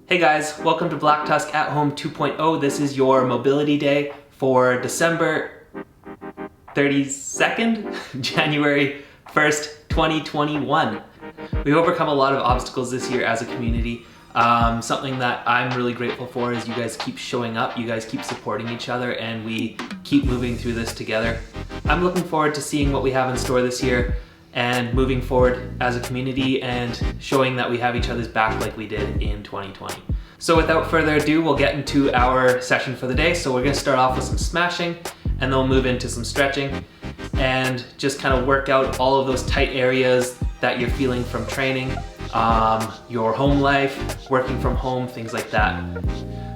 Hey guys, welcome to Black Tusk at Home 2.0. This is your mobility day for December 32nd, January 1st, 2021. We've overcome a lot of obstacles this year as a community. Something that I'm really grateful for is you guys keep showing up, you guys keep supporting each other, and we keep moving through this together. I'm looking forward to seeing what we have in store this year and moving forward as a community and showing that we have each other's back like we did in 2020. So without further ado, we'll get into our session for the day. So we're gonna start off with some smashing and then we'll move into some stretching and just kind of work out all of those tight areas that you're feeling from training, your home life, working from home, things like that.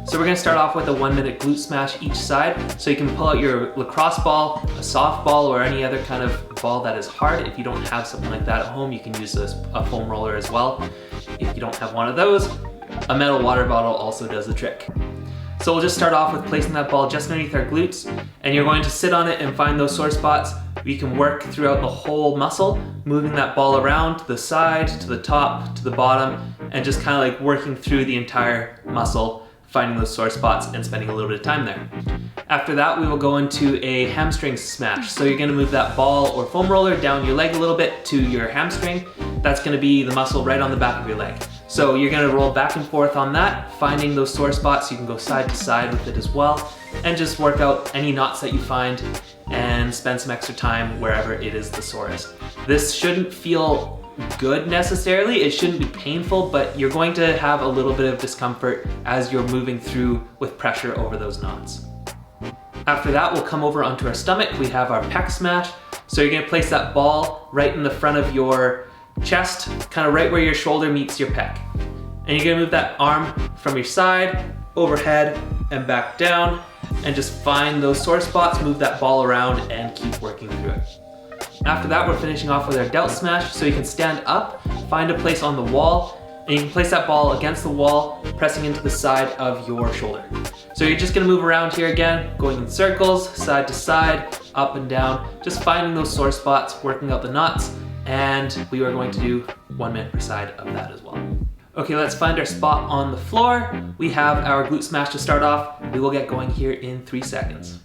So we're gonna start off with a 1-minute glute smash each side. So you can pull out your lacrosse ball, a softball, or any other kind of ball that is hard. If you don't have something like that at home, you can use a foam roller as well. If you don't have one of those, a metal water bottle also does the trick. So we'll just start off with placing that ball just underneath our glutes, and you're going to sit on it and find those sore spots. You can work throughout the whole muscle, moving that ball around to the side, to the top, to the bottom, and just kind of like working through the entire muscle, finding those sore spots and spending a little bit of time there. After that, we will go into a hamstring smash. So you're gonna move that ball or foam roller down your leg a little bit to your hamstring. That's gonna be the muscle right on the back of your leg. So you're gonna roll back and forth on that, finding those sore spots. You can go side to side with it as well, and just work out any knots that you find and spend some extra time wherever it is the sorest. This shouldn't feel good necessarily, it shouldn't be painful, but you're going to have a little bit of discomfort as you're moving through with pressure over those knots. After that, we'll come over onto our stomach. We have our pec smash. So you're gonna place that ball right in the front of your chest, kind of right where your shoulder meets your pec. And you're gonna move that arm from your side, overhead, and back down, and just find those sore spots, move that ball around, and keep working through it. After that, we're finishing off with our delt smash. So you can stand up, find a place on the wall, and you can place that ball against the wall, pressing into the side of your shoulder. So you're just gonna move around here again, going in circles, side to side, up and down, just finding those sore spots, working out the knots, and we are going to do 1 minute per side of that as well. Okay, let's find our spot on the floor. We have our glute smash to start off. We will get going here in 3 seconds.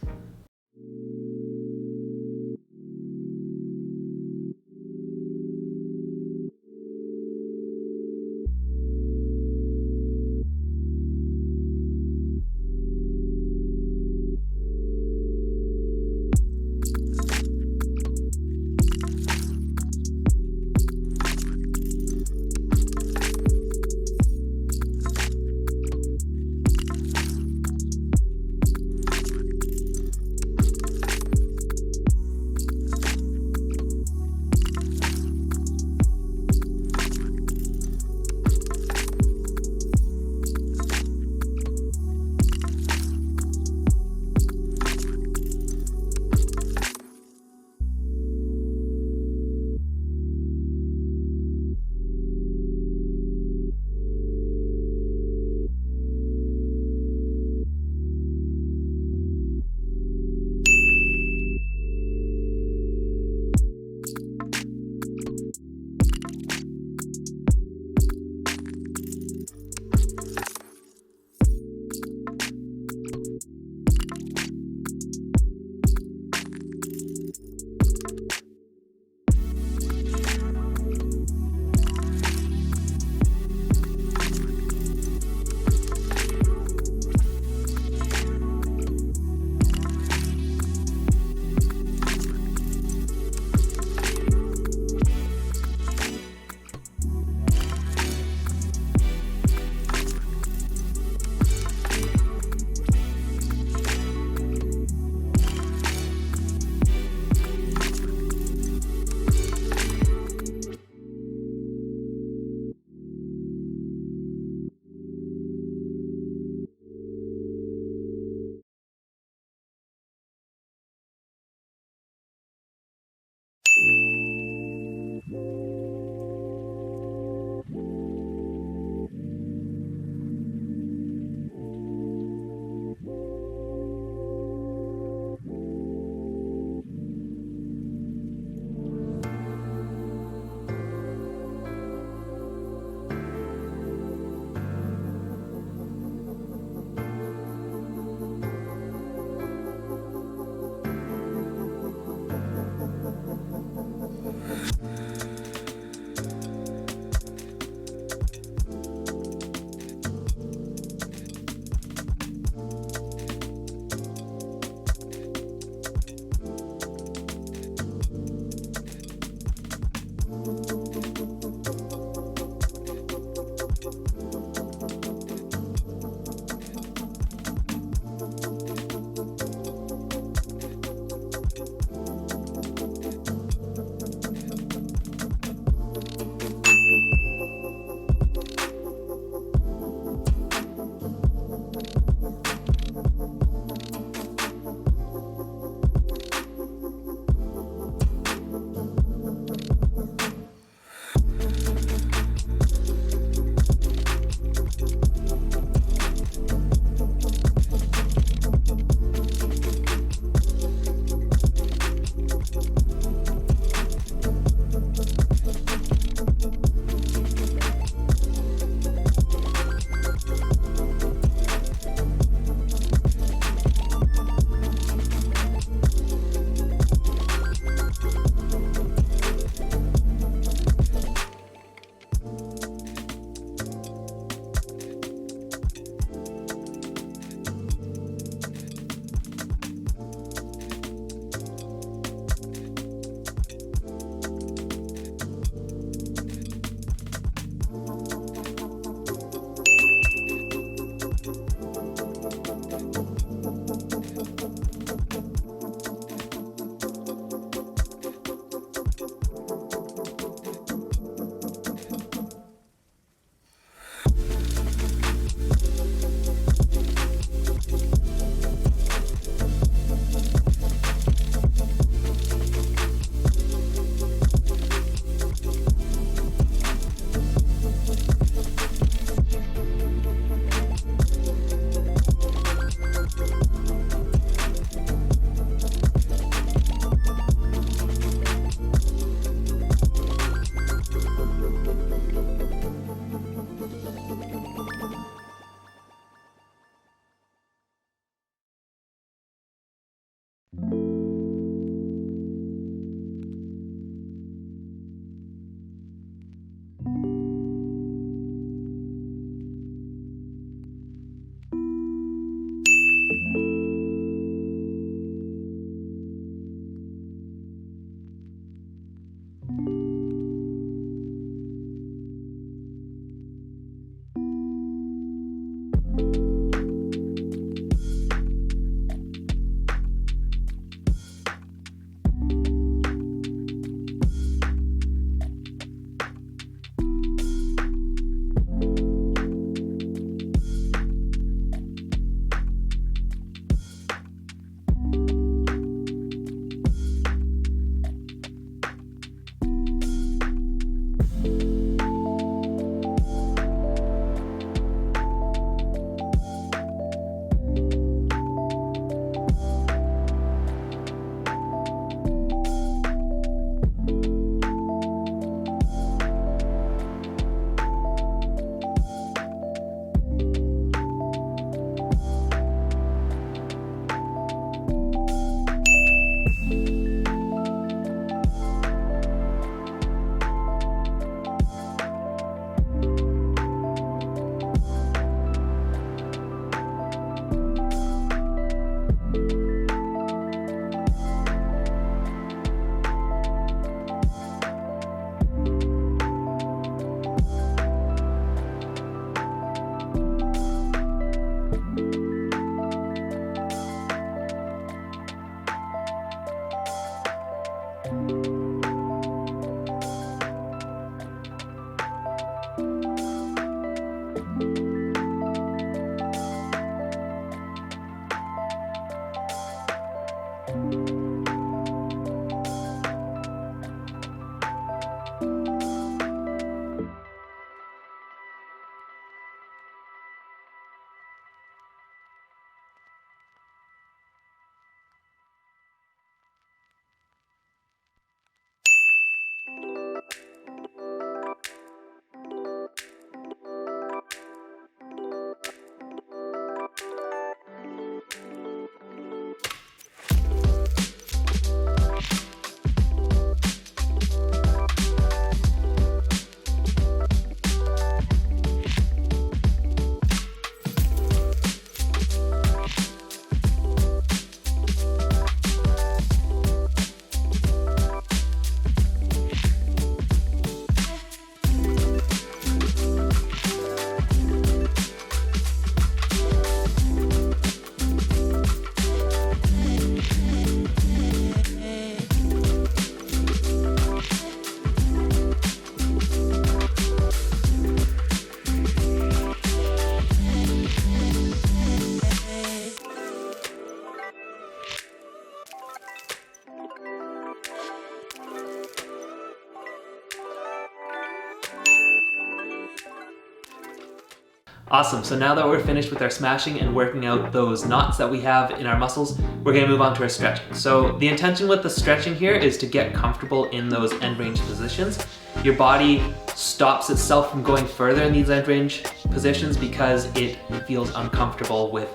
Awesome, so now that we're finished with our smashing and working out those knots that we have in our muscles, we're gonna move on to our stretching. So the intention with the stretching here is to get comfortable in those end range positions. Your body stops itself from going further in these end range positions because it feels uncomfortable with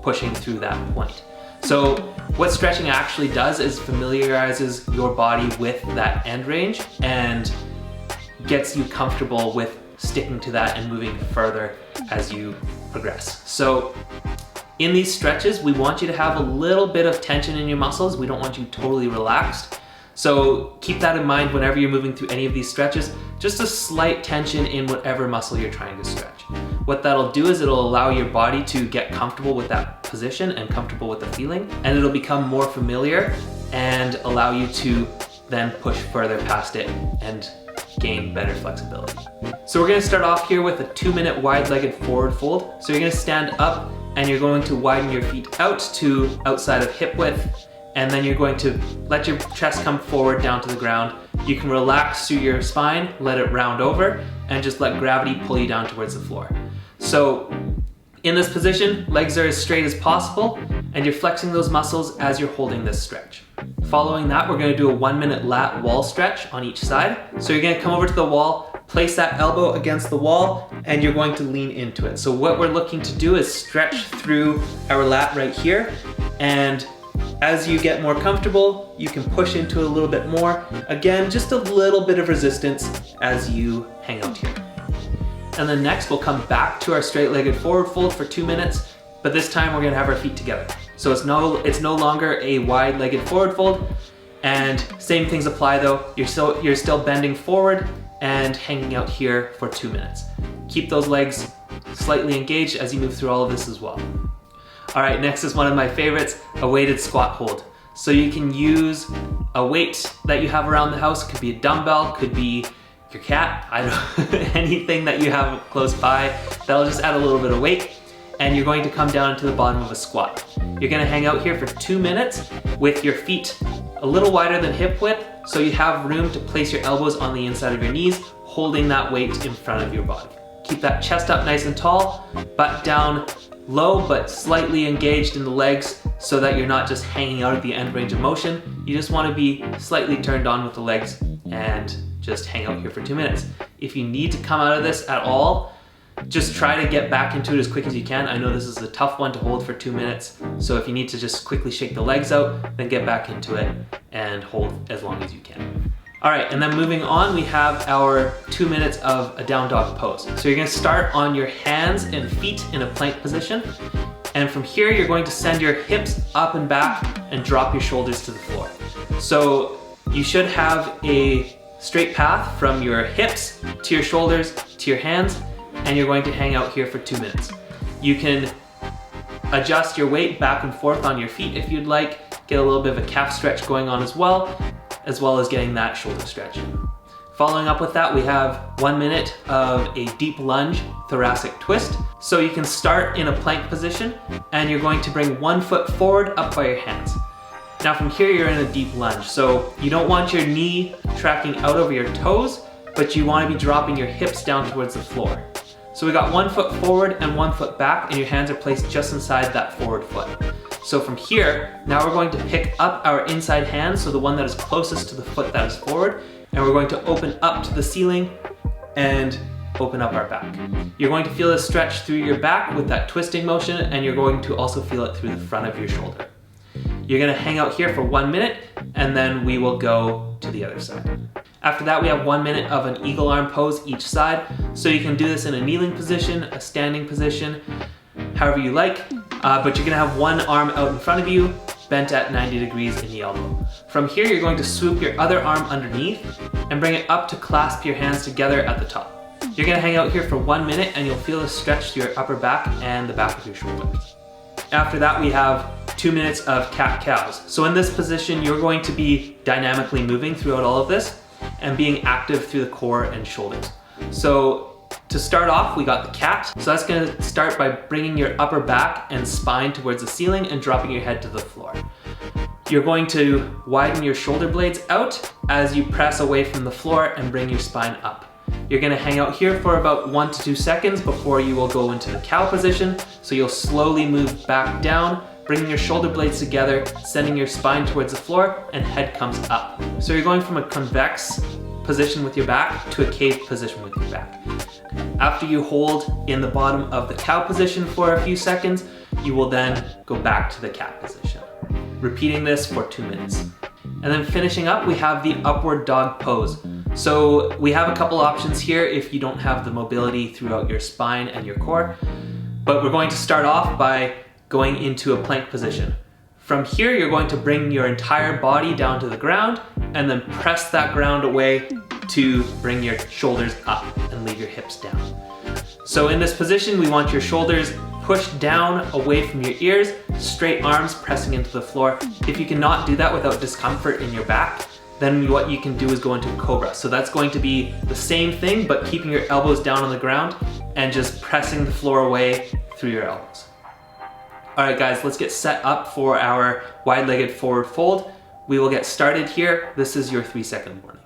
pushing through that point. So what stretching actually does is familiarizes your body with that end range and gets you comfortable with sticking to that and moving further as you progress. So in these stretches, we want you to have a little bit of tension in your muscles. We don't want you totally relaxed. So keep that in mind whenever you're moving through any of these stretches, just a slight tension in whatever muscle you're trying to stretch. What that'll do is it'll allow your body to get comfortable with that position and comfortable with the feeling, and it'll become more familiar and allow you to then push further past it and gain better flexibility. So we're gonna start off here with a 2-minute wide-legged forward fold. So you're gonna stand up and you're going to widen your feet out to outside of hip width, and then you're going to let your chest come forward down to the ground. You can relax through your spine, let it round over, and just let gravity pull you down towards the floor. So in this position, legs are as straight as possible, and you're flexing those muscles as you're holding this stretch. Following that, we're gonna do a 1-minute lat wall stretch on each side. So you're gonna come over to the wall, place that elbow against the wall, and you're going to lean into it. So what we're looking to do is stretch through our lat right here, and as you get more comfortable, you can push into it a little bit more. Again, just a little bit of resistance as you hang out here. And then next, we'll come back to our straight-legged forward fold for 2 minutes, but this time we're gonna have our feet together. So it's no longer a wide-legged forward fold, and same things apply though. You're still bending forward and hanging out here for 2 minutes. Keep those legs slightly engaged as you move through all of this as well. All right, next is one of my favorites, a weighted squat hold. So you can use a weight that you have around the house. Could be a dumbbell, could be your cat, anything that you have close by. That'll just add a little bit of weight, and you're going to come down to the bottom of a squat. You're gonna hang out here for 2 minutes with your feet a little wider than hip width, so you have room to place your elbows on the inside of your knees, holding that weight in front of your body. Keep that chest up nice and tall, butt down low but slightly engaged in the legs so that you're not just hanging out at the end range of motion. You just want to be slightly turned on with the legs and just hang out here for 2 minutes. If you need to come out of this at all, just try to get back into it as quick as you can. I know this is a tough one to hold for 2 minutes, so if you need to just quickly shake the legs out, then get back into it and hold as long as you can. All right, and then moving on, we have our 2 minutes of a down dog pose. So you're gonna start on your hands and feet in a plank position. And from here, you're going to send your hips up and back and drop your shoulders to the floor. So you should have a straight path from your hips to your shoulders to your hands, and you're going to hang out here for 2 minutes. You can adjust your weight back and forth on your feet if you'd like, get a little bit of a calf stretch going on as well as getting that shoulder stretch. Following up with that, we have 1 minute of a deep lunge thoracic twist. So you can start in a plank position, and you're going to bring 1 foot forward up by your hands. Now from here, you're in a deep lunge. So you don't want your knee tracking out over your toes, but you want to be dropping your hips down towards the floor. So we got 1 foot forward and 1 foot back, and your hands are placed just inside that forward foot. So from here, now we're going to pick up our inside hand, so the one that is closest to the foot that is forward, and we're going to open up to the ceiling and open up our back. You're going to feel this stretch through your back with that twisting motion, and you're going to also feel it through the front of your shoulder. You're gonna hang out here for 1 minute, and then we will go to the other side. After that, we have 1 minute of an eagle arm pose each side. So you can do this in a kneeling position, a standing position, however you like, but you're gonna have one arm out in front of you, bent at 90 degrees in the elbow. From here, you're going to swoop your other arm underneath and bring it up to clasp your hands together at the top. You're gonna hang out here for 1 minute, and you'll feel a stretch to your upper back and the back of your shoulders. After that, we have 2 minutes of cat-cows. So in this position, you're going to be dynamically moving throughout all of this and being active through the core and shoulders. So to start off, we got the cat. So that's gonna start by bringing your upper back and spine towards the ceiling and dropping your head to the floor. You're going to widen your shoulder blades out as you press away from the floor and bring your spine up. You're gonna hang out here for about 1 to 2 seconds before you will go into the cow position. So you'll slowly move back down, bringing your shoulder blades together, sending your spine towards the floor, and head comes up. So you're going from a convex position with your back to a caved position with your back. After you hold in the bottom of the cow position for a few seconds, you will then go back to the cat position. Repeating this for 2 minutes. And then finishing up, we have the upward dog pose. So we have a couple options here if you don't have the mobility throughout your spine and your core. But we're going to start off by going into a plank position. From here, you're going to bring your entire body down to the ground and then press that ground away to bring your shoulders up and leave your hips down. So in this position, we want your shoulders pushed down away from your ears, straight arms pressing into the floor. If you cannot do that without discomfort in your back, then what you can do is go into cobra. So that's going to be the same thing, but keeping your elbows down on the ground and just pressing the floor away through your elbows. All right, guys, let's get set up for our wide-legged forward fold. We will get started here. This is your 3-second warning.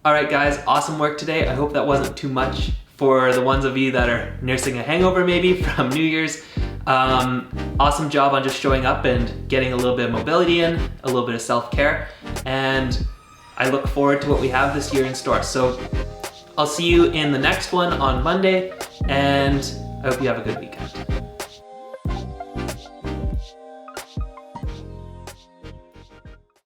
All right, guys, awesome work today. I hope that wasn't too much for the ones of you that are nursing a hangover maybe from New Year's. Awesome job on just showing up and getting a little bit of mobility in, a little bit of self-care, and I look forward to what we have this year in store. So I'll see you in the next one on Monday, and I hope you have a good weekend.